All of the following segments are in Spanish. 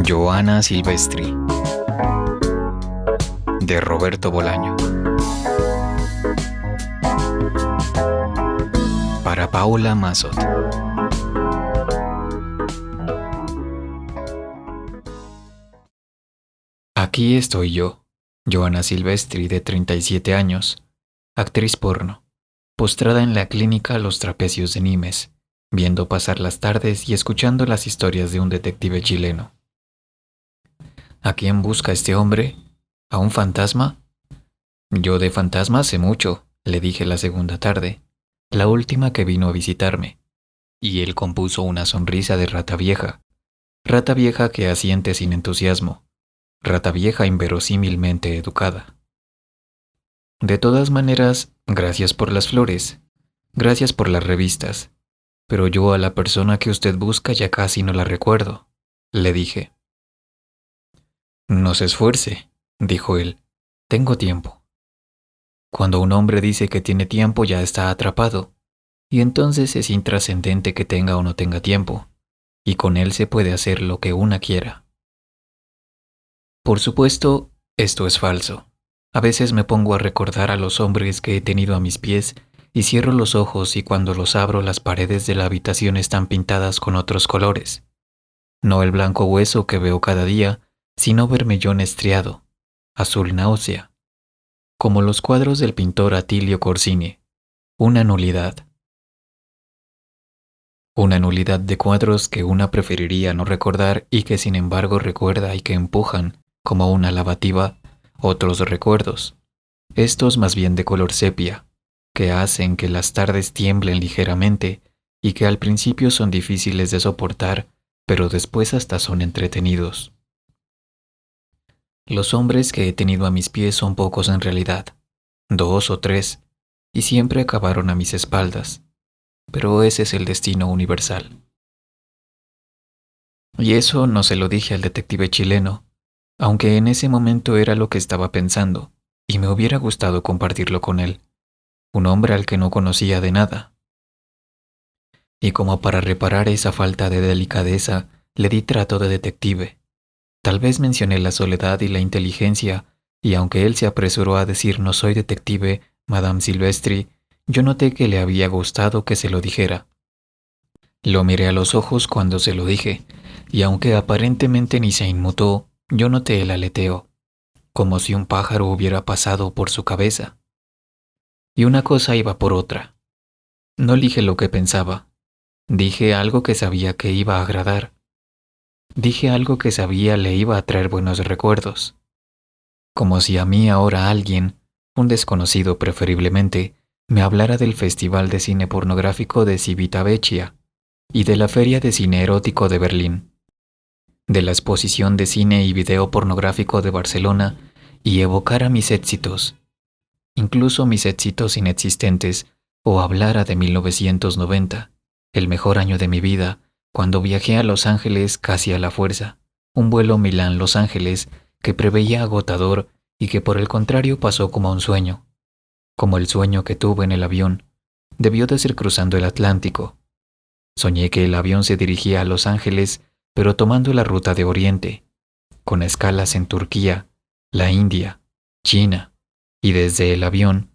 Johanna Silvestri, de Roberto Bolaño. Para Paula Mazzot. Aquí estoy yo, Johanna Silvestri, de 37 años, actriz porno, postrada en la clínica Los Trapecios de Nimes, viendo pasar las tardes y escuchando las historias de un detective chileno. ¿A quién busca este hombre? ¿A un fantasma? Yo de fantasmas sé mucho, le dije la segunda tarde, la última que vino a visitarme, y él compuso una sonrisa de rata vieja que asiente sin entusiasmo, rata vieja inverosímilmente educada. De todas maneras, gracias por las flores, gracias por las revistas, pero yo a la persona que usted busca ya casi no la recuerdo, le dije. No se esfuerce, dijo él, tengo tiempo. Cuando un hombre dice que tiene tiempo ya está atrapado, y entonces es intrascendente que tenga o no tenga tiempo, y con él se puede hacer lo que una quiera. Por supuesto, esto es falso. A veces me pongo a recordar a los hombres que he tenido a mis pies y cierro los ojos y cuando los abro las paredes de la habitación están pintadas con otros colores. No el blanco hueso que veo cada día, sino vermellón estriado, azul náusea, como los cuadros del pintor Attilio Corsini, una nulidad. Una nulidad de cuadros que una preferiría no recordar y que sin embargo recuerda y que empujan, como una lavativa, otros recuerdos, estos más bien de color sepia, que hacen que las tardes tiemblen ligeramente y que al principio son difíciles de soportar, pero después hasta son entretenidos. Los hombres que he tenido a mis pies son pocos en realidad, 2 o 3, y siempre acabaron a mis espaldas, pero ese es el destino universal. Y eso no se lo dije al detective chileno, aunque en ese momento era lo que estaba pensando, y me hubiera gustado compartirlo con él, un hombre al que no conocía de nada. Y como para reparar esa falta de delicadeza, le di trato de detective. Tal vez mencioné la soledad y la inteligencia, y aunque él se apresuró a decir no soy detective, Madame Silvestri, yo noté que le había gustado que se lo dijera. Lo miré a los ojos cuando se lo dije, y aunque aparentemente ni se inmutó, yo noté el aleteo, como si un pájaro hubiera pasado por su cabeza. Y una cosa iba por otra. No dije lo que pensaba. Dije algo que sabía que iba a agradar. Dije algo que sabía le iba a traer buenos recuerdos. Como si a mí ahora alguien, un desconocido preferiblemente, me hablara del Festival de Cine Pornográfico de Civitavecchia y de la Feria de Cine Erótico de Berlín, de la Exposición de Cine y Video Pornográfico de Barcelona y evocara mis éxitos, incluso mis éxitos inexistentes, o hablara de 1990, el mejor año de mi vida, cuando viajé a Los Ángeles casi a la fuerza, un vuelo Milán-Los Ángeles que preveía agotador y que por el contrario pasó como un sueño, como el sueño que tuve en el avión. Debió de ser cruzando el Atlántico. Soñé que el avión se dirigía a Los Ángeles, pero tomando la ruta de Oriente, con escalas en Turquía, la India, China, y desde el avión,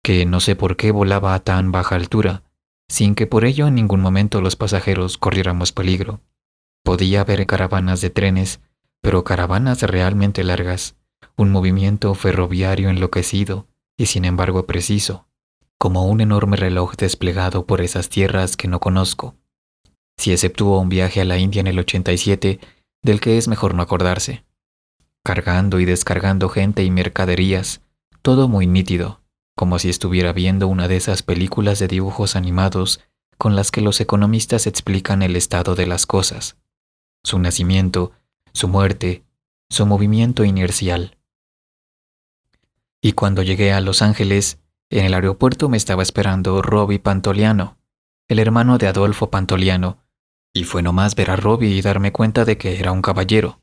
que no sé por qué volaba a tan baja altura, sin que por ello en ningún momento los pasajeros corriéramos peligro. Podía haber caravanas de trenes, pero caravanas realmente largas, un movimiento ferroviario enloquecido y sin embargo preciso, como un enorme reloj desplegado por esas tierras que no conozco. Si exceptúo un viaje a la India en el 87, del que es mejor no acordarse. Cargando y descargando gente y mercaderías, todo muy nítido, como si estuviera viendo una de esas películas de dibujos animados con las que los economistas explican el estado de las cosas, su nacimiento, su muerte, su movimiento inercial. Y cuando llegué a Los Ángeles, en el aeropuerto me estaba esperando Robbie Pantoliano, el hermano de Adolfo Pantoliano, y fue nomás ver a Robbie y darme cuenta de que era un caballero,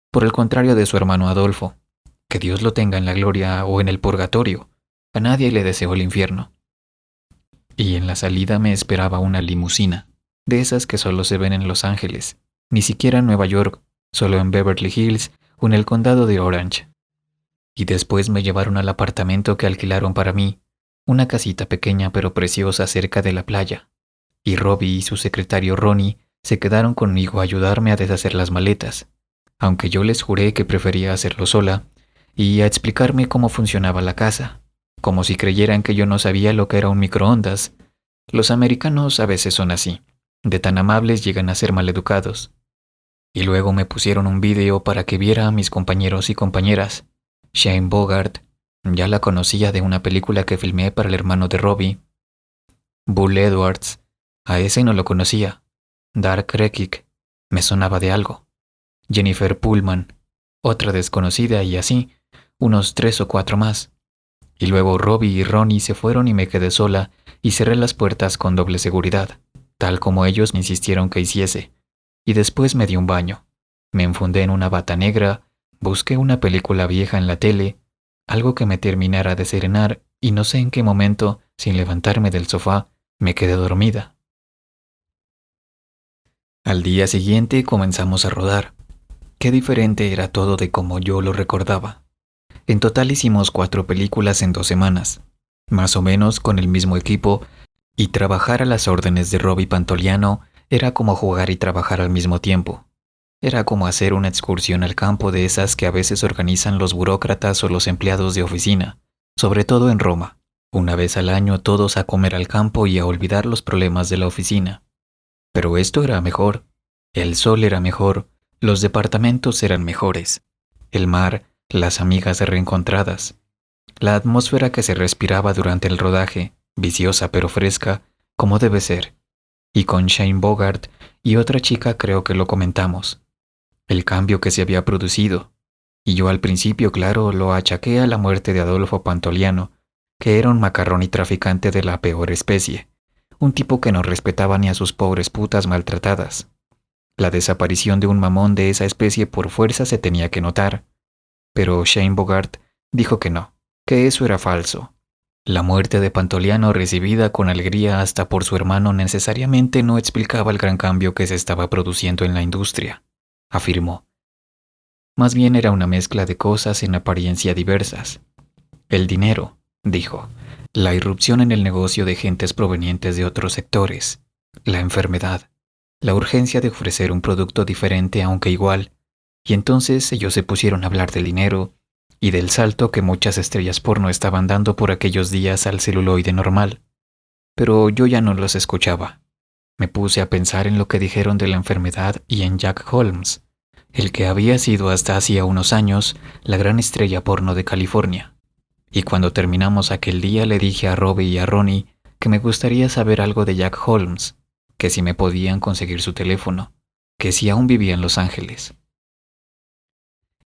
por el contrario de su hermano Adolfo, que Dios lo tenga en la gloria o en el purgatorio. A nadie le deseo el infierno. Y en la salida me esperaba una limusina, de esas que solo se ven en Los Ángeles, ni siquiera en Nueva York, solo en Beverly Hills o en el condado de Orange. Y después me llevaron al apartamento que alquilaron para mí, una casita pequeña pero preciosa cerca de la playa. Y Robbie y su secretario Ronnie se quedaron conmigo a ayudarme a deshacer las maletas, aunque yo les juré que prefería hacerlo sola, y a explicarme cómo funcionaba la casa, como si creyeran que yo no sabía lo que era un microondas. Los americanos a veces son así, de tan amables llegan a ser maleducados. Y luego me pusieron un vídeo para que viera a mis compañeros y compañeras. Shane Bogart, ya la conocía de una película que filmé para el hermano de Robbie. Bull Edwards, a ese no lo conocía. Dark Rekic, me sonaba de algo. Jennifer Pullman, otra desconocida y así, unos 3 o 4 más. Y luego Robbie y Ronnie se fueron y me quedé sola y cerré las puertas con doble seguridad, tal como ellos me insistieron que hiciese. Y después me di un baño. Me enfundé en una bata negra, busqué una película vieja en la tele, algo que me terminara de serenar y no sé en qué momento, sin levantarme del sofá, me quedé dormida. Al día siguiente comenzamos a rodar. Qué diferente era todo de como yo lo recordaba. En total hicimos 4 películas en 2 semanas, más o menos con el mismo equipo, y trabajar a las órdenes de Robbie Pantoliano era como jugar y trabajar al mismo tiempo. Era como hacer una excursión al campo de esas que a veces organizan los burócratas o los empleados de oficina, sobre todo en Roma. Una vez al año todos a comer al campo y a olvidar los problemas de la oficina. Pero esto era mejor. El sol era mejor, los departamentos eran mejores, el mar, las amigas reencontradas, la atmósfera que se respiraba durante el rodaje, viciosa pero fresca, como debe ser. Y con Shane Bogart y otra chica creo que lo comentamos. El cambio que se había producido. Y yo al principio, claro, lo achaqué a la muerte de Adolfo Pantoliano, que era un macarrón y traficante de la peor especie, un tipo que no respetaba ni a sus pobres putas maltratadas. La desaparición de un mamón de esa especie por fuerza se tenía que notar, pero Shane Bogart dijo que no, que eso era falso. La muerte de Pantoliano, recibida con alegría hasta por su hermano, necesariamente no explicaba el gran cambio que se estaba produciendo en la industria, afirmó. Más bien era una mezcla de cosas en apariencia diversas. El dinero, dijo, la irrupción en el negocio de gentes provenientes de otros sectores, la enfermedad, la urgencia de ofrecer un producto diferente aunque igual, y entonces ellos se pusieron a hablar del dinero y del salto que muchas estrellas porno estaban dando por aquellos días al celuloide normal. Pero yo ya no los escuchaba. Me puse a pensar en lo que dijeron de la enfermedad y en Jack Holmes, el que había sido hasta hacía unos años la gran estrella porno de California. Y cuando terminamos aquel día le dije a Robbie y a Ronnie que me gustaría saber algo de Jack Holmes, que si me podían conseguir su teléfono, que si aún vivía en Los Ángeles.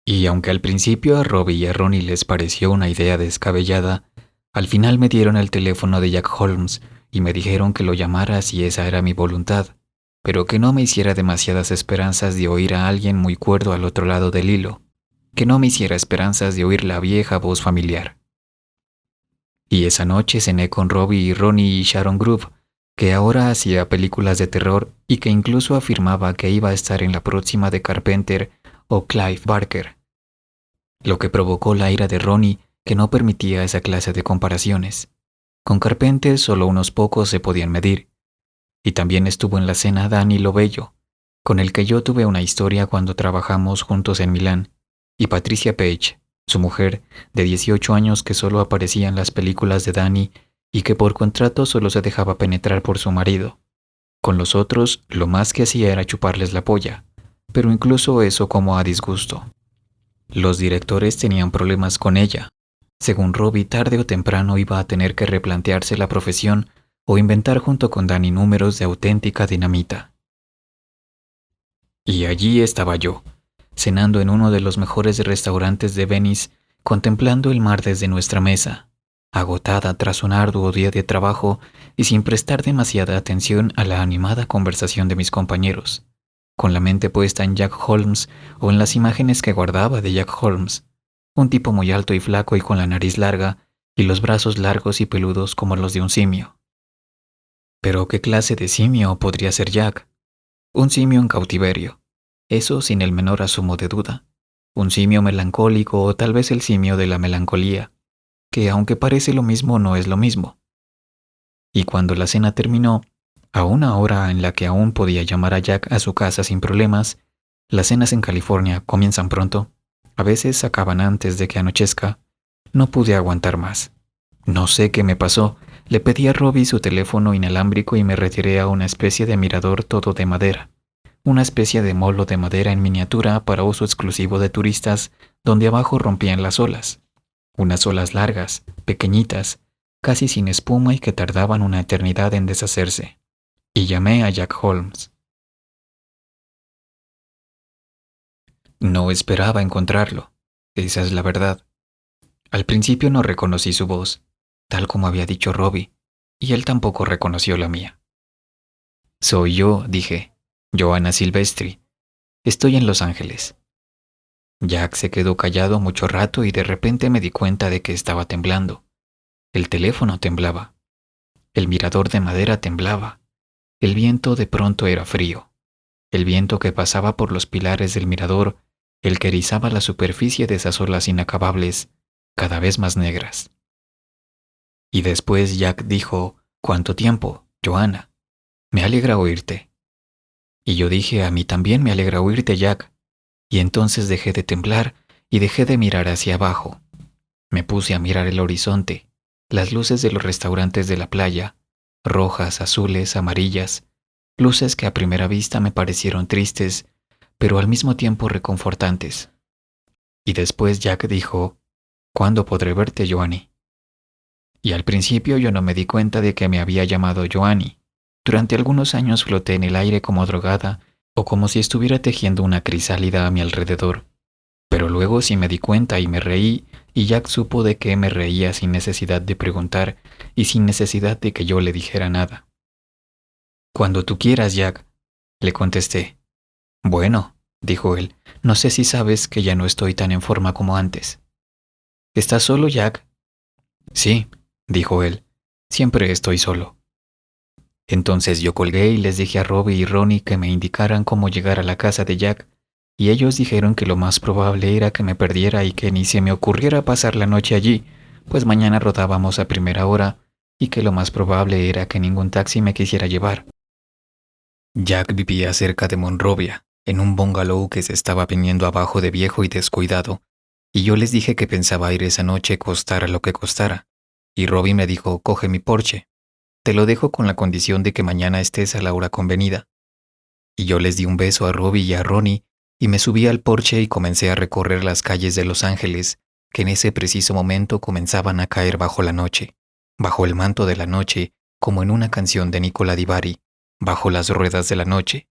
Y aunque al principio a Robbie y a Ronnie les pareció una idea descabellada, al final me dieron el teléfono de Jack Holmes y me dijeron que lo llamara si esa era mi voluntad, pero que no me hiciera demasiadas esperanzas de oír a alguien muy cuerdo al otro lado del hilo, que no me hiciera esperanzas de oír la vieja voz familiar. Y esa noche cené con Robbie y Ronnie y Sharon Groove, que ahora hacía películas de terror y que incluso afirmaba que iba a estar en la próxima de Carpenter o Clive Barker, lo que provocó la ira de Ronnie, que no permitía esa clase de comparaciones. Con Carpenter solo unos pocos se podían medir. Y también estuvo en la cena Danny Lobello, con el que yo tuve una historia cuando trabajamos juntos en Milán, y Patricia Page, su mujer, de 18 años que solo aparecía en las películas de Danny y que por contrato solo se dejaba penetrar por su marido. Con los otros, lo más que hacía era chuparles la polla, pero incluso eso como a disgusto. Los directores tenían problemas con ella. Según Robbie, tarde o temprano iba a tener que replantearse la profesión o inventar junto con Danny números de auténtica dinamita. Y allí estaba yo, cenando en uno de los mejores restaurantes de Venice, contemplando el mar desde nuestra mesa, agotada tras un arduo día de trabajo y sin prestar demasiada atención a la animada conversación de mis compañeros, con la mente puesta en Jack Holmes o en las imágenes que guardaba de Jack Holmes, un tipo muy alto y flaco y con la nariz larga y los brazos largos y peludos como los de un simio. Pero ¿qué clase de simio podría ser Jack? Un simio en cautiverio. Eso sin el menor asomo de duda. Un simio melancólico o tal vez el simio de la melancolía, que aunque parece lo mismo no es lo mismo. Y cuando la cena terminó, a una hora en la que aún podía llamar a Jack a su casa sin problemas, las cenas en California comienzan pronto, a veces acaban antes de que anochezca, no pude aguantar más. No sé qué me pasó, le pedí a Robbie su teléfono inalámbrico y me retiré a una especie de mirador todo de madera, una especie de molo de madera en miniatura para uso exclusivo de turistas, donde abajo rompían las olas, unas olas largas, pequeñitas, casi sin espuma y que tardaban una eternidad en deshacerse. Y llamé a Jack Holmes. No esperaba encontrarlo, esa es la verdad. Al principio no reconocí su voz, tal como había dicho Robbie, y él tampoco reconoció la mía. Soy yo, dije, Joanna Silvestri. Estoy en Los Ángeles. Jack se quedó callado mucho rato y de repente me di cuenta de que estaba temblando. El teléfono temblaba. El mirador de madera temblaba. El viento de pronto era frío. El viento que pasaba por los pilares del mirador, el que erizaba la superficie de esas olas inacabables, cada vez más negras. Y después Jack dijo, «¿Cuánto tiempo, Joanna? Me alegra oírte». Y yo dije, «A mí también me alegra oírte, Jack». Y entonces dejé de temblar y dejé de mirar hacia abajo. Me puse a mirar el horizonte, las luces de los restaurantes de la playa, rojas, azules, amarillas, luces que a primera vista me parecieron tristes, pero al mismo tiempo reconfortantes. Y después Jack dijo, «¿Cuándo podré verte, Joanny?» Y al principio yo no me di cuenta de que me había llamado Joanny. Durante algunos años floté en el aire como drogada o como si estuviera tejiendo una crisálida a mi alrededor. Pero luego sí me di cuenta y me reí, y Jack supo de que me reía sin necesidad de preguntar y sin necesidad de que yo le dijera nada. «Cuando tú quieras, Jack», le contesté. «Bueno», dijo él, «no sé si sabes que ya no estoy tan en forma como antes». «¿Estás solo, Jack?» «Sí», dijo él, «siempre estoy solo». Entonces yo colgué y les dije a Robbie y Ronnie que me indicaran cómo llegar a la casa de Jack, y ellos dijeron que lo más probable era que me perdiera y que ni se me ocurriera pasar la noche allí, pues mañana rodábamos a primera hora, y que lo más probable era que ningún taxi me quisiera llevar. Jack vivía cerca de Monrovia, en un bungalow que se estaba viniendo abajo de viejo y descuidado, y yo les dije que pensaba ir esa noche costara lo que costara, y Robbie me dijo, «Coge mi Porsche. Te lo dejo con la condición de que mañana estés a la hora convenida». Y yo les di un beso a Robbie y a Ronnie, y me subí al Porsche y comencé a recorrer las calles de Los Ángeles, que en ese preciso momento comenzaban a caer bajo la noche, bajo el manto de la noche, como en una canción de Nicola Di Bari, bajo las ruedas de la noche.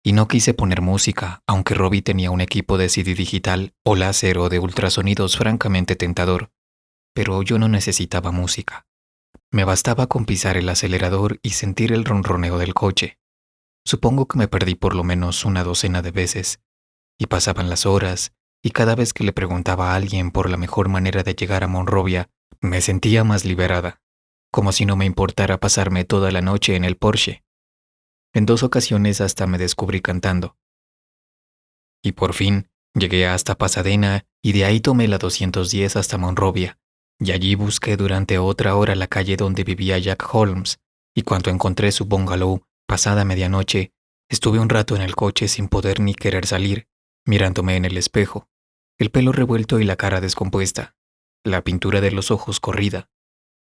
Y no quise poner música, aunque Robbie tenía un equipo de CD digital o láser o de ultrasonidos francamente tentador, pero yo no necesitaba música. Me bastaba con pisar el acelerador y sentir el ronroneo del coche. Supongo que me perdí por lo menos una docena de veces, y pasaban las horas, y cada vez que le preguntaba a alguien por la mejor manera de llegar a Monrovia, me sentía más liberada, como si no me importara pasarme toda la noche en el Porsche. En 2 ocasiones hasta me descubrí cantando. Y por fin llegué hasta Pasadena y de ahí tomé la 210 hasta Monrovia, y allí busqué durante otra hora la calle donde vivía Jack Holmes, y cuando encontré su bungalow, pasada medianoche, estuve un rato en el coche sin poder ni querer salir, mirándome en el espejo, el pelo revuelto y la cara descompuesta, la pintura de los ojos corrida,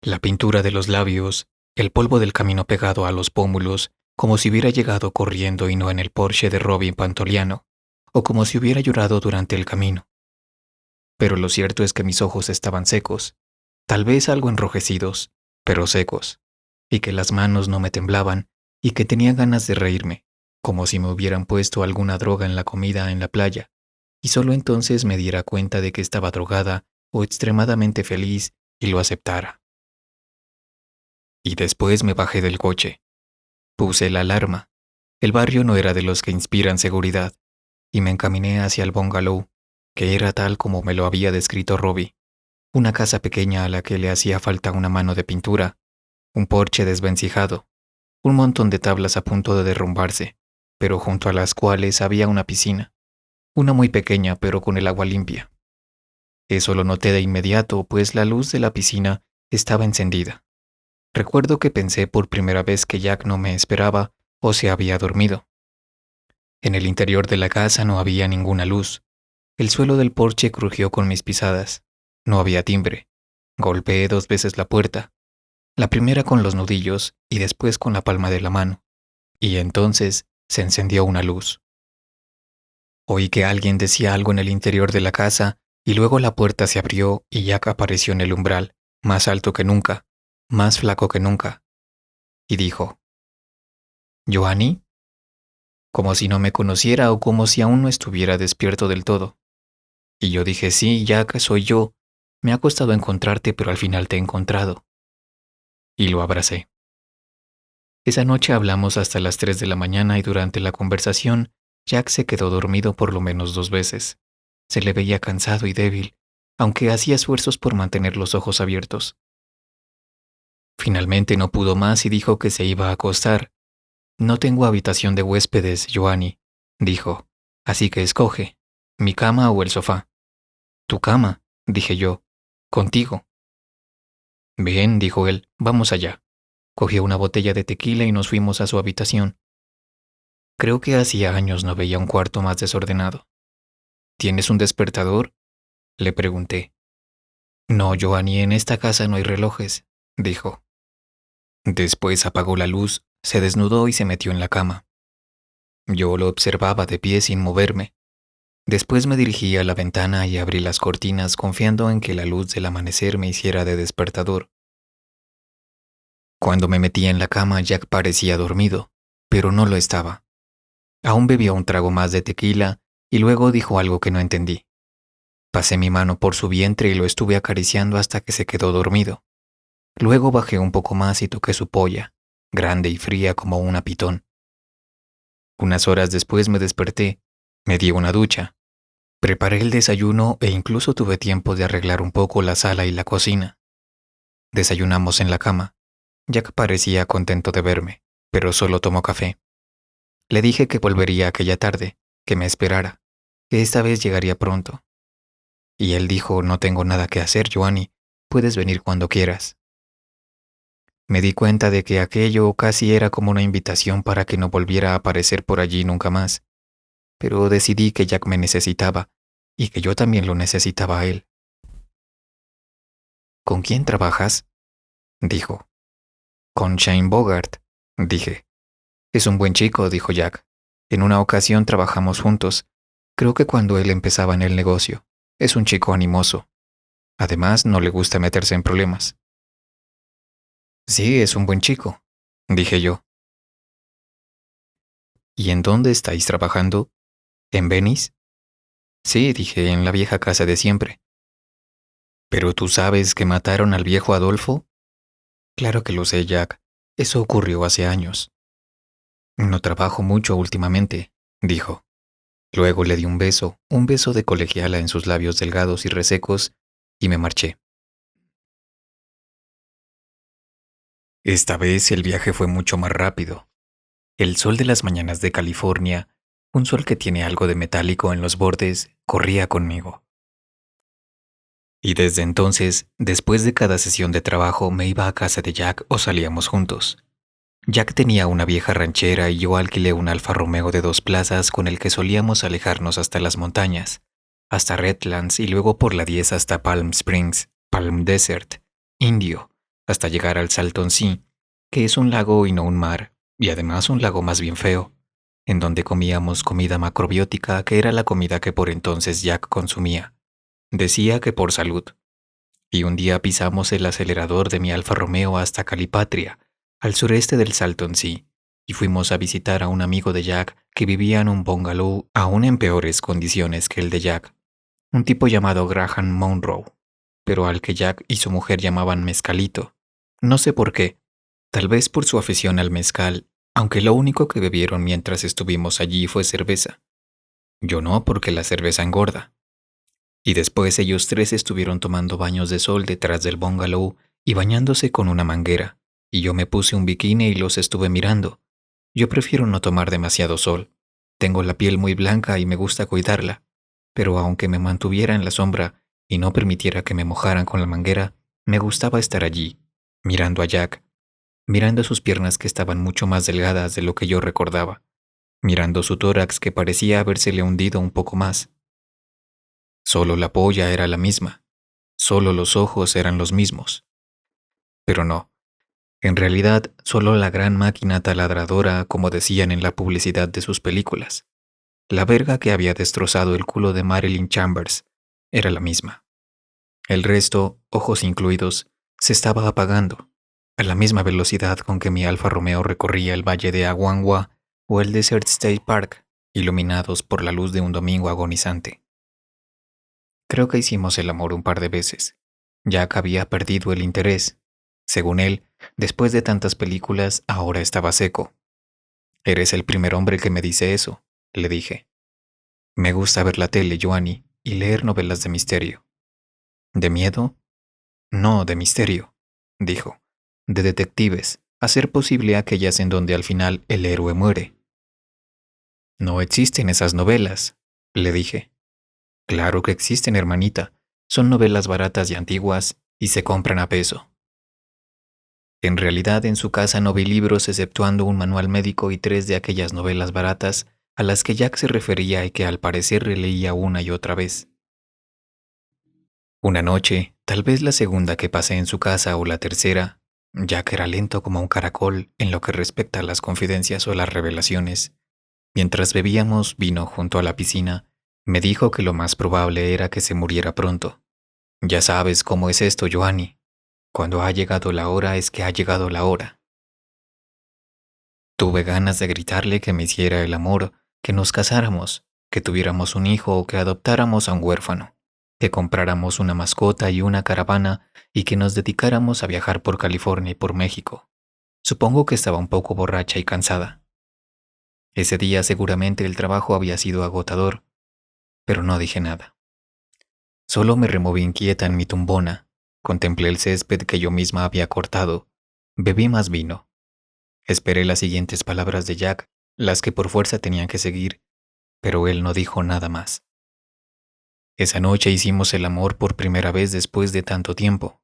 la pintura de los labios, el polvo del camino pegado a los pómulos, como si hubiera llegado corriendo y no en el Porsche de Robin Pantoliano, o como si hubiera llorado durante el camino. Pero lo cierto es que mis ojos estaban secos, tal vez algo enrojecidos, pero secos, y que las manos no me temblaban, y que tenía ganas de reírme, como si me hubieran puesto alguna droga en la comida en la playa, y solo entonces me diera cuenta de que estaba drogada o extremadamente feliz y lo aceptara. Y después me bajé del coche. Puse la alarma. El barrio no era de los que inspiran seguridad, y me encaminé hacia el bungalow, que era tal como me lo había descrito Robbie. Una casa pequeña a la que le hacía falta una mano de pintura, un porche desvencijado, un montón de tablas a punto de derrumbarse, pero junto a las cuales había una piscina, una muy pequeña pero con el agua limpia. Eso lo noté de inmediato, pues la luz de la piscina estaba encendida. Recuerdo que pensé por primera vez que Jack no me esperaba o se había dormido. En el interior de la casa no había ninguna luz. El suelo del porche crujió con mis pisadas. No había timbre. Golpeé 2 veces la puerta, la primera con los nudillos y después con la palma de la mano, y entonces se encendió una luz. Oí que alguien decía algo en el interior de la casa y luego la puerta se abrió y Jack apareció en el umbral, más alto que nunca, más flaco que nunca, y dijo, «¿Joanny?», como si no me conociera o como si aún no estuviera despierto del todo. Y yo dije, «Sí, Jack, soy yo. Me ha costado encontrarte, pero al final te he encontrado». Y lo abracé. Esa noche hablamos hasta las 3 de la mañana y durante la conversación, Jack se quedó dormido por lo menos 2 veces. Se le veía cansado y débil, aunque hacía esfuerzos por mantener los ojos abiertos. Finalmente no pudo más y dijo que se iba a acostar. «No tengo habitación de huéspedes, Joanny», dijo, «así que escoge, mi cama o el sofá». «Tu cama», dije yo, «contigo». «Bien», dijo él, «vamos allá». Cogió una botella de tequila y nos fuimos a su habitación. Creo que hacía años no veía un cuarto más desordenado. «¿Tienes un despertador?», le pregunté. «No, Joanny, en esta casa no hay relojes», dijo. Después apagó la luz, se desnudó y se metió en la cama. Yo lo observaba de pie sin moverme. Después me dirigí a la ventana y abrí las cortinas confiando en que la luz del amanecer me hiciera de despertador. Cuando me metí en la cama, Jack parecía dormido, pero no lo estaba. Aún bebió un trago más de tequila y luego dijo algo que no entendí. Pasé mi mano por su vientre y lo estuve acariciando hasta que se quedó dormido. Luego bajé un poco más y toqué su polla, grande y fría como una pitón. Unas horas después me desperté, me di una ducha, preparé el desayuno e incluso tuve tiempo de arreglar un poco la sala y la cocina. Desayunamos en la cama. Jack parecía contento de verme, pero solo tomó café. Le dije que volvería aquella tarde, que me esperara, que esta vez llegaría pronto. Y él dijo, «No tengo nada que hacer, Joanny, puedes venir cuando quieras». Me di cuenta de que aquello casi era como una invitación para que no volviera a aparecer por allí nunca más, pero decidí que Jack me necesitaba y que yo también lo necesitaba a él. «¿Con quién trabajas?», dijo. «Con Shane Bogart», dije. «Es un buen chico», dijo Jack. «En una ocasión trabajamos juntos. Creo que cuando él empezaba en el negocio. Es un chico animoso. Además, no le gusta meterse en problemas». «Sí, es un buen chico», dije yo. «¿Y en dónde estáis trabajando? ¿En Venice?» «Sí», dije, «en la vieja casa de siempre». «¿Pero tú sabes que mataron al viejo Adolfo?» «Claro que lo sé, Jack. Eso ocurrió hace años». «No trabajo mucho últimamente», dijo. Luego le di un beso de colegiala en sus labios delgados y resecos, y me marché. Esta vez el viaje fue mucho más rápido. El sol de las mañanas de California, un sol que tiene algo de metálico en los bordes, corría conmigo. Y desde entonces, después de cada sesión de trabajo, me iba a casa de Jack o salíamos juntos. Jack tenía una vieja ranchera y yo alquilé un Alfa Romeo de 2 plazas con el que solíamos alejarnos hasta las montañas, hasta Redlands y luego por la 10 hasta Palm Springs, Palm Desert, Indio, hasta llegar al Salton Sea, que es un lago y no un mar, y además un lago más bien feo, en donde comíamos comida macrobiótica, que era la comida que por entonces Jack consumía. Decía que por salud. Y un día pisamos el acelerador de mi Alfa Romeo hasta Calipatria, al sureste del Salton Sea, y fuimos a visitar a un amigo de Jack que vivía en un bungalow aún en peores condiciones que el de Jack, un tipo llamado Graham Monroe, pero al que Jack y su mujer llamaban Mezcalito. No sé por qué, tal vez por su afición al mezcal, aunque lo único que bebieron mientras estuvimos allí fue cerveza. Yo no, porque la cerveza engorda. Y después ellos tres estuvieron tomando baños de sol detrás del bungalow y bañándose con una manguera, y yo me puse un bikini y los estuve mirando. Yo prefiero no tomar demasiado sol. Tengo la piel muy blanca y me gusta cuidarla, pero aunque me mantuviera en la sombra y no permitiera que me mojaran con la manguera, me gustaba estar allí, mirando a Jack, mirando sus piernas que estaban mucho más delgadas de lo que yo recordaba, mirando su tórax que parecía habérsele hundido un poco más. Solo la polla era la misma, solo los ojos eran los mismos. Pero no, en realidad solo la gran máquina taladradora, como decían en la publicidad de sus películas, la verga que había destrozado el culo de Marilyn Chambers, era la misma. El resto, ojos incluidos, se estaba apagando, a la misma velocidad con que mi Alfa Romeo recorría el valle de Aguangua o el Desert State Park, iluminados por la luz de un domingo agonizante. Creo que hicimos el amor un par de veces. Jack había perdido el interés. Según él, después de tantas películas, ahora estaba seco. Eres el primer hombre que me dice eso, le dije. Me gusta ver la tele, Joanny, y leer novelas de misterio. ¿De miedo? No, de misterio, dijo. De detectives, a ser posible aquellas en donde al final el héroe muere. No existen esas novelas, le dije. Claro que existen, hermanita. Son novelas baratas y antiguas y se compran a peso. En realidad en su casa no vi libros exceptuando un manual médico y 3 de aquellas novelas baratas a las que Jack se refería y que al parecer releía una y otra vez. Una noche, tal vez la segunda que pasé en su casa o la tercera, Jack era lento como un caracol en lo que respecta a las confidencias o las revelaciones. Mientras bebíamos vino junto a la piscina, me dijo que lo más probable era que se muriera pronto. Ya sabes cómo es esto, Joanny. Cuando ha llegado la hora es que ha llegado la hora. Tuve ganas de gritarle que me hiciera el amor, que nos casáramos, que tuviéramos un hijo o que adoptáramos a un huérfano, que compráramos una mascota y una caravana y que nos dedicáramos a viajar por California y por México. Supongo que estaba un poco borracha y cansada. Ese día seguramente el trabajo había sido agotador, pero no dije nada. Solo me removí inquieta en mi tumbona, contemplé el césped que yo misma había cortado, bebí más vino. Esperé las siguientes palabras de Jack, las que por fuerza tenían que seguir, pero él no dijo nada más. Esa noche hicimos el amor por primera vez después de tanto tiempo.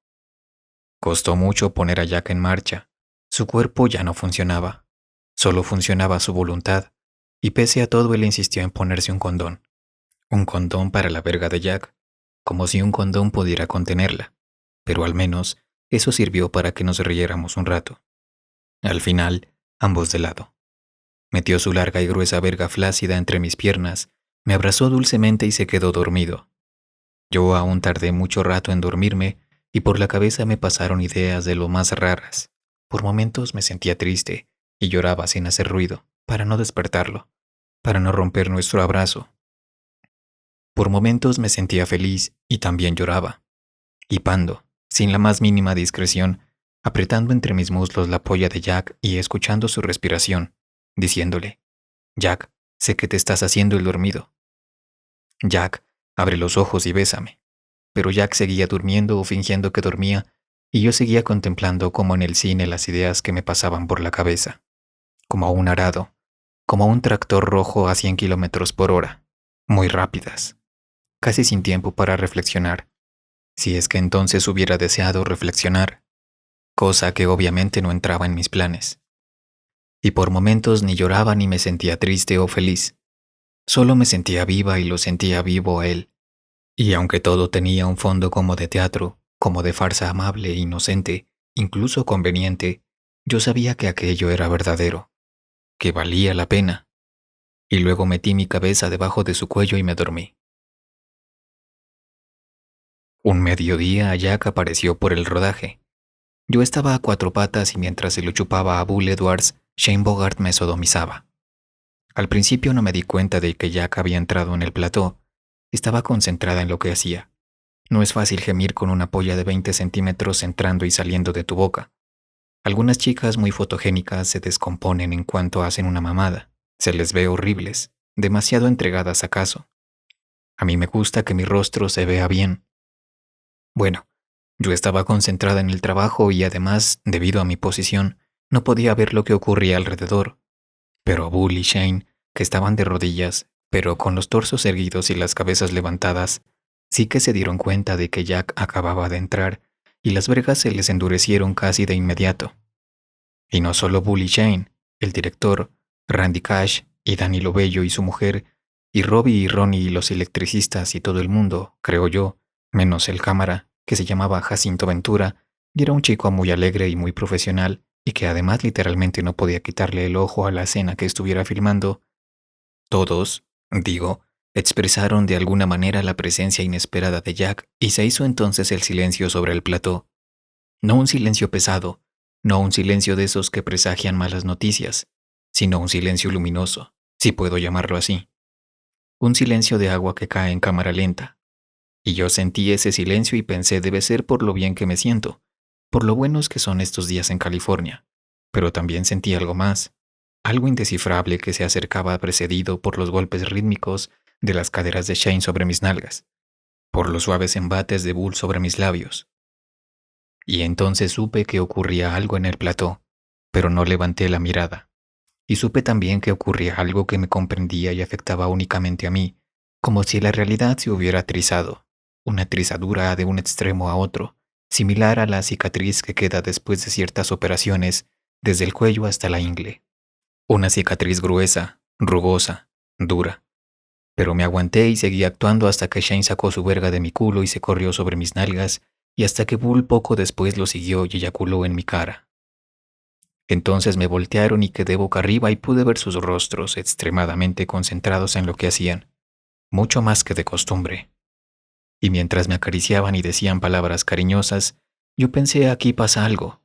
Costó mucho poner a Jack en marcha. Su cuerpo ya no funcionaba. Solo funcionaba su voluntad, y pese a todo él insistió en ponerse un condón. Un condón para la verga de Jack, como si un condón pudiera contenerla. Pero al menos eso sirvió para que nos riéramos un rato. Al final, ambos de lado. Metió su larga y gruesa verga flácida entre mis piernas, me abrazó dulcemente y se quedó dormido. Yo aún tardé mucho rato en dormirme y por la cabeza me pasaron ideas de lo más raras. Por momentos me sentía triste y lloraba sin hacer ruido, para no despertarlo, para no romper nuestro abrazo. Por momentos me sentía feliz y también lloraba, hipando, sin la más mínima discreción, apretando entre mis muslos la polla de Jack y escuchando su respiración, diciéndole, Jack, sé que te estás haciendo el dormido. Jack, abre los ojos y bésame. Pero Jack seguía durmiendo o fingiendo que dormía, y yo seguía contemplando como en el cine las ideas que me pasaban por la cabeza, como un arado, como un tractor rojo a 100 kilómetros por hora, muy rápidas, casi sin tiempo para reflexionar, si es que entonces hubiera deseado reflexionar, cosa que obviamente no entraba en mis planes. Y por momentos ni lloraba ni me sentía triste o feliz, solo me sentía viva y lo sentía vivo a él. Y aunque todo tenía un fondo como de teatro, como de farsa amable e inocente, incluso conveniente, yo sabía que aquello era verdadero, que valía la pena. Y luego metí mi cabeza debajo de su cuello y me dormí. Un mediodía Jack apareció por el rodaje. Yo estaba a 4 patas y mientras se lo chupaba a Bull Edwards, Shane Bogart me sodomizaba. Al principio no me di cuenta de que Jack había entrado en el plató. Estaba concentrada en lo que hacía. No es fácil gemir con una polla de 20 centímetros entrando y saliendo de tu boca. Algunas chicas muy fotogénicas se descomponen en cuanto hacen una mamada. Se les ve horribles, demasiado entregadas acaso. A mí me gusta que mi rostro se vea bien. Bueno, yo estaba concentrada en el trabajo y además, debido a mi posición, no podía ver lo que ocurría alrededor. Pero Bull y Shane, que estaban de rodillas, pero con los torsos erguidos y las cabezas levantadas, sí que se dieron cuenta de que Jack acababa de entrar y las vergas se les endurecieron casi de inmediato. Y no solo Bull y Shane, el director, Randy Cash y Danny Lobello y su mujer, y Robbie y Ronnie y los electricistas y todo el mundo, creo yo, menos el cámara, que se llamaba Jacinto Ventura, y era un chico muy alegre y muy profesional, y que además literalmente no podía quitarle el ojo a la escena que estuviera filmando. Todos, digo, expresaron de alguna manera la presencia inesperada de Jack y se hizo entonces el silencio sobre el plató. No un silencio pesado, no un silencio de esos que presagian malas noticias, sino un silencio luminoso, si puedo llamarlo así. Un silencio de agua que cae en cámara lenta. Y yo sentí ese silencio y pensé debe ser por lo bien que me siento, por lo buenos que son estos días en California. Pero también sentí algo más, algo indescifrable que se acercaba precedido por los golpes rítmicos de las caderas de Shane sobre mis nalgas, por los suaves embates de Bull sobre mis labios. Y entonces supe que ocurría algo en el plató, pero no levanté la mirada. Y supe también que ocurría algo que me comprendía y afectaba únicamente a mí, como si la realidad se hubiera trizado, una trizadura de un extremo a otro, similar a la cicatriz que queda después de ciertas operaciones, desde el cuello hasta la ingle. Una cicatriz gruesa, rugosa, dura. Pero me aguanté y seguí actuando hasta que Shane sacó su verga de mi culo y se corrió sobre mis nalgas, y hasta que Bull poco después lo siguió y eyaculó en mi cara. Entonces me voltearon y quedé boca arriba y pude ver sus rostros extremadamente concentrados en lo que hacían, mucho más que de costumbre. Y mientras me acariciaban y decían palabras cariñosas, yo pensé aquí pasa algo.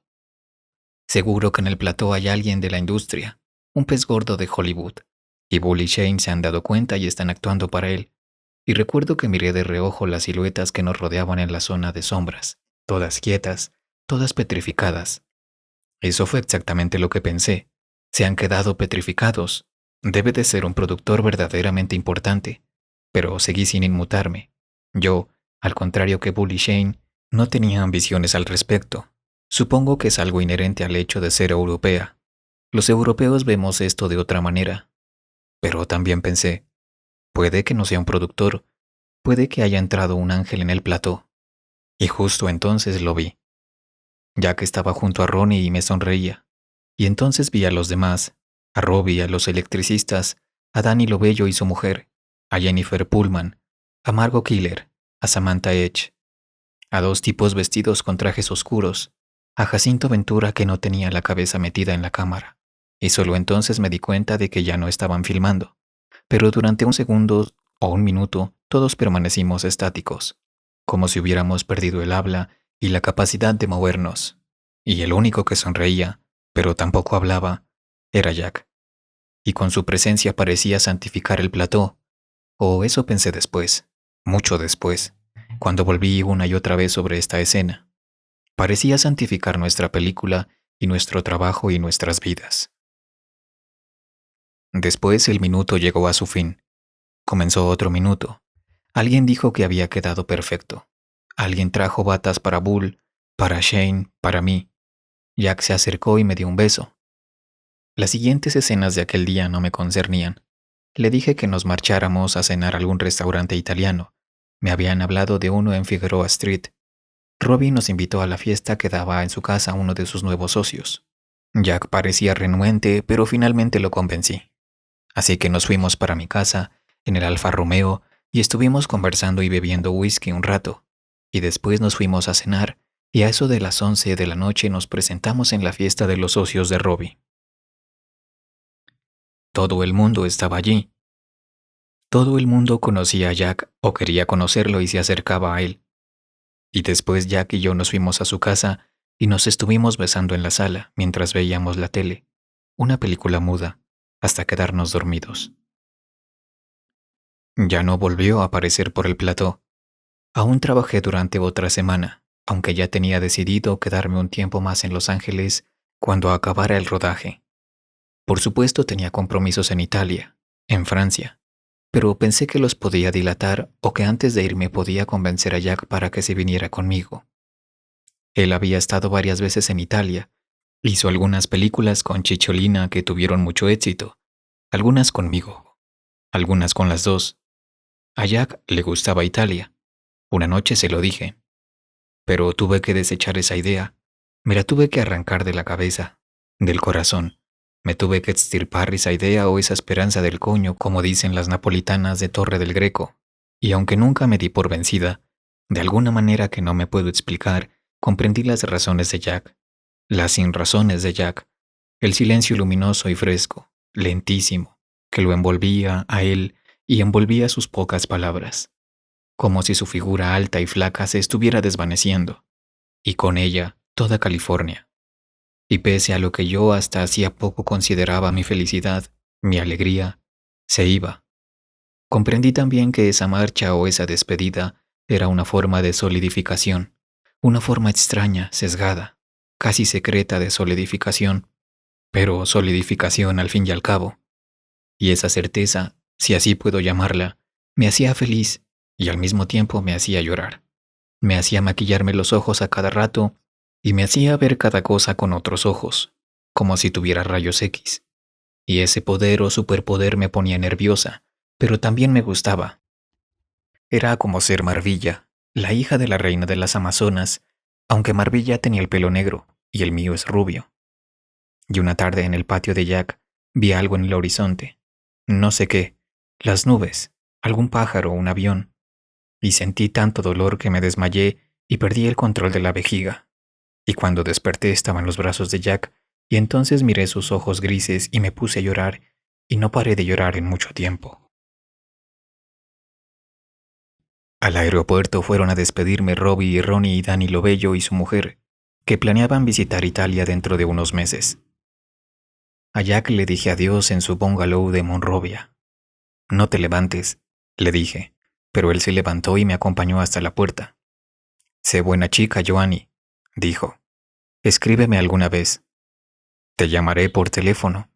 Seguro que en el plató hay alguien de la industria, un pez gordo de Hollywood, y Bull y Shane se han dado cuenta y están actuando para él. Y recuerdo que miré de reojo las siluetas que nos rodeaban en la zona de sombras, todas quietas, todas petrificadas. Eso fue exactamente lo que pensé. Se han quedado petrificados. Debe de ser un productor verdaderamente importante. Pero seguí sin inmutarme. Yo, al contrario que Bull y Shane, no tenía ambiciones al respecto. Supongo que es algo inherente al hecho de ser europea. Los europeos vemos esto de otra manera. Pero también pensé, puede que no sea un productor, puede que haya entrado un ángel en el plató. Y justo entonces lo vi. Jack estaba junto a Ronnie y me sonreía. Y entonces vi a los demás, a Robbie, a los electricistas, a Danny Lobello y su mujer, a Jennifer Pullman, a Margot Killer, a Samantha Edge, a dos tipos vestidos con trajes oscuros, a Jacinto Ventura que no tenía la cabeza metida en la cámara. Y solo entonces me di cuenta de que ya no estaban filmando. Pero durante un segundo o un minuto todos permanecimos estáticos, como si hubiéramos perdido el habla y la capacidad de movernos. Y el único que sonreía, pero tampoco hablaba, era Jack. Y con su presencia parecía santificar el plató. O eso pensé después, mucho después, cuando volví una y otra vez sobre esta escena. Parecía santificar nuestra película y nuestro trabajo y nuestras vidas. Después el minuto llegó a su fin. Comenzó otro minuto. Alguien dijo que había quedado perfecto. Alguien trajo batas para Bull, para Shane, para mí. Jack se acercó y me dio un beso. Las siguientes escenas de aquel día no me concernían. Le dije que nos marcháramos a cenar a algún restaurante italiano. Me habían hablado de uno en Figueroa Street. Robbie nos invitó a la fiesta que daba en su casa uno de sus nuevos socios. Jack parecía renuente, pero finalmente lo convencí. Así que nos fuimos para mi casa, en el Alfa Romeo, y estuvimos conversando y bebiendo whisky un rato. Y después nos fuimos a cenar, y a eso de las 11 de la noche nos presentamos en la fiesta de los socios de Robbie. Todo el mundo estaba allí. Todo el mundo conocía a Jack o quería conocerlo y se acercaba a él. Y después Jack y yo nos fuimos a su casa y nos estuvimos besando en la sala mientras veíamos la tele, una película muda, hasta quedarnos dormidos. Ya no volvió a aparecer por el plató. Aún trabajé durante otra semana, aunque ya tenía decidido quedarme un tiempo más en Los Ángeles cuando acabara el rodaje. Por supuesto tenía compromisos en Italia, en Francia, pero pensé que los podía dilatar o que antes de irme podía convencer a Jack para que se viniera conmigo. Él había estado varias veces en Italia, hizo algunas películas con Chicholina que tuvieron mucho éxito, algunas conmigo, algunas con las dos. A Jack le gustaba Italia. Una noche se lo dije, pero tuve que desechar esa idea. Me la tuve que arrancar de la cabeza, del corazón. Me tuve que extirpar esa idea o esa esperanza del coño, como dicen las napolitanas de Torre del Greco. Y aunque nunca me di por vencida, de alguna manera que no me puedo explicar, comprendí las razones de Jack, las sinrazones de Jack, el silencio luminoso y fresco, lentísimo, que lo envolvía a él y envolvía sus pocas palabras, como si su figura alta y flaca se estuviera desvaneciendo, y con ella toda California. Y pese a lo que yo hasta hacía poco consideraba mi felicidad, mi alegría, se iba. Comprendí también que esa marcha o esa despedida era una forma de solidificación, una forma extraña, sesgada, casi secreta de solidificación, pero solidificación al fin y al cabo. Y esa certeza, si así puedo llamarla, me hacía feliz y al mismo tiempo me hacía llorar. Me hacía maquillarme los ojos a cada rato y me hacía ver cada cosa con otros ojos, como si tuviera rayos X. Y ese poder o superpoder me ponía nerviosa, pero también me gustaba. Era como ser Marvilla, la hija de la reina de las Amazonas, aunque Marvilla tenía el pelo negro y el mío es rubio. Y una tarde en el patio de Jack vi algo en el horizonte. No sé qué, las nubes, algún pájaro o un avión. Y sentí tanto dolor que me desmayé y perdí el control de la vejiga. Y cuando desperté estaba en los brazos de Jack, y entonces miré sus ojos grises y me puse a llorar, y no paré de llorar en mucho tiempo. Al aeropuerto fueron a despedirme Robbie y Ronnie y Danny Lobello y su mujer, que planeaban visitar Italia dentro de unos meses. A Jack le dije adiós en su bungalow de Monrovia. No te levantes, le dije, pero él se levantó y me acompañó hasta la puerta. Sé buena chica, Joanny, dijo. Escríbeme alguna vez. Te llamaré por teléfono,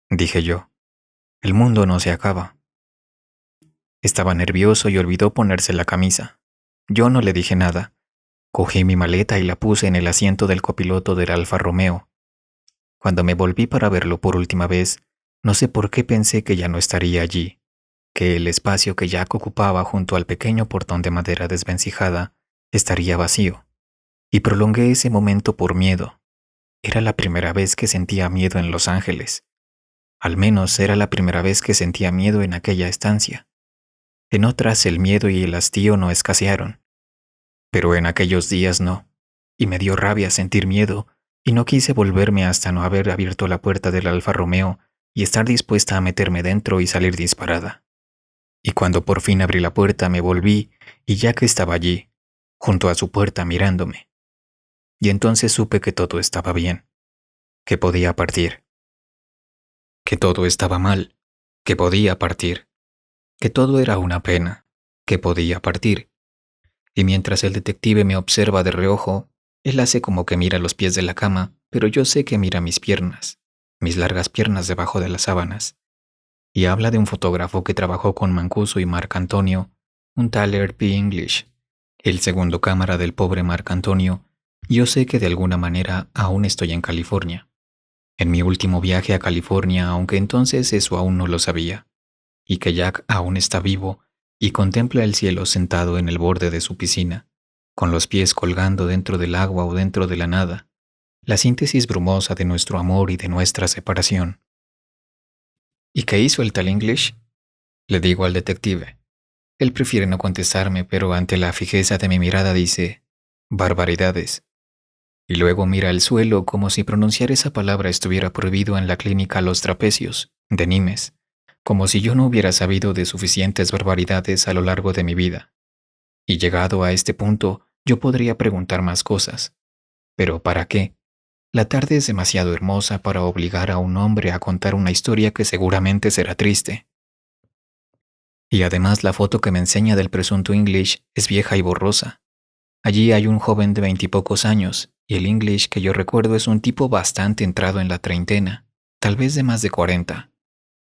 dije yo. El mundo no se acaba. Estaba nervioso y olvidó ponerse la camisa. Yo no le dije nada. Cogí mi maleta y la puse en el asiento del copiloto del Alfa Romeo. Cuando me volví para verlo por última vez, no sé por qué pensé que ya no estaría allí, que el espacio que Jack ocupaba junto al pequeño portón de madera desvencijada estaría vacío. Y prolongué ese momento por miedo. Era la primera vez que sentía miedo en Los Ángeles. Al menos era la primera vez que sentía miedo en aquella estancia. En otras el miedo y el hastío no escasearon, pero en aquellos días no, y me dio rabia sentir miedo, y no quise volverme hasta no haber abierto la puerta del Alfa Romeo y estar dispuesta a meterme dentro y salir disparada. Y cuando por fin abrí la puerta me volví y Jack estaba allí, junto a su puerta mirándome. Y entonces supe que todo estaba bien, que podía partir, que todo estaba mal, que podía partir, que todo era una pena, que podía partir. Y mientras el detective me observa de reojo, él hace como que mira los pies de la cama, pero yo sé que mira mis piernas, mis largas piernas debajo de las sábanas. Y habla de un fotógrafo que trabajó con Mancuso y Marc Antonio, un tal P. English, el segundo cámara del pobre Marc Antonio. Yo sé que de alguna manera aún estoy en California. En mi último viaje a California, aunque entonces eso aún no lo sabía. Y que Jack aún está vivo y contempla el cielo sentado en el borde de su piscina, con los pies colgando dentro del agua o dentro de la nada, la síntesis brumosa de nuestro amor y de nuestra separación. ¿Y qué hizo el tal English? Le digo al detective. Él prefiere no contestarme, pero ante la fijeza de mi mirada dice, barbaridades. Y luego mira al suelo como si pronunciar esa palabra estuviera prohibido en la clínica Los Trapecios, de Nimes, como si yo no hubiera sabido de suficientes barbaridades a lo largo de mi vida. Y llegado a este punto, yo podría preguntar más cosas. ¿Pero para qué? La tarde es demasiado hermosa para obligar a un hombre a contar una historia que seguramente será triste. Y además la foto que me enseña del presunto English es vieja y borrosa. Allí hay un joven de 20 y pocos años, y el English que yo recuerdo es un tipo bastante entrado en la treintena, tal vez de más de 40.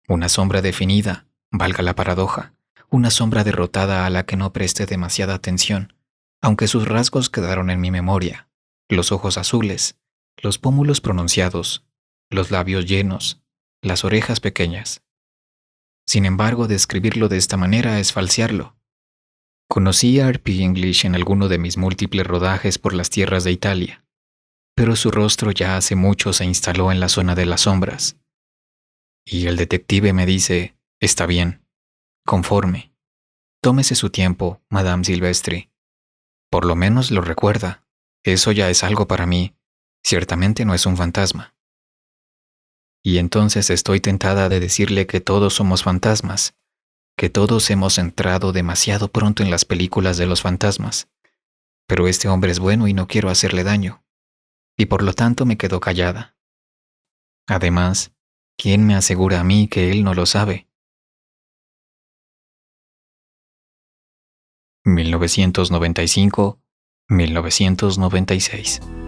Una sombra definida, valga la paradoja, una sombra derrotada a la que no presté demasiada atención, aunque sus rasgos quedaron en mi memoria, los ojos azules, los pómulos pronunciados, los labios llenos, las orejas pequeñas. Sin embargo, describirlo de esta manera es falsearlo. Conocí a R.P. English en alguno de mis múltiples rodajes por las tierras de Italia, pero su rostro ya hace mucho se instaló en la zona de las sombras. Y el detective me dice, está bien, conforme. Tómese su tiempo, Madame Silvestri. Por lo menos lo recuerda. Eso ya es algo para mí. Ciertamente no es un fantasma. Y entonces estoy tentada de decirle que todos somos fantasmas, que todos hemos entrado demasiado pronto en las películas de los fantasmas. Pero este hombre es bueno y no quiero hacerle daño. Y por lo tanto me quedo callada. Además, ¿quién me asegura a mí que él no lo sabe? 1995-1996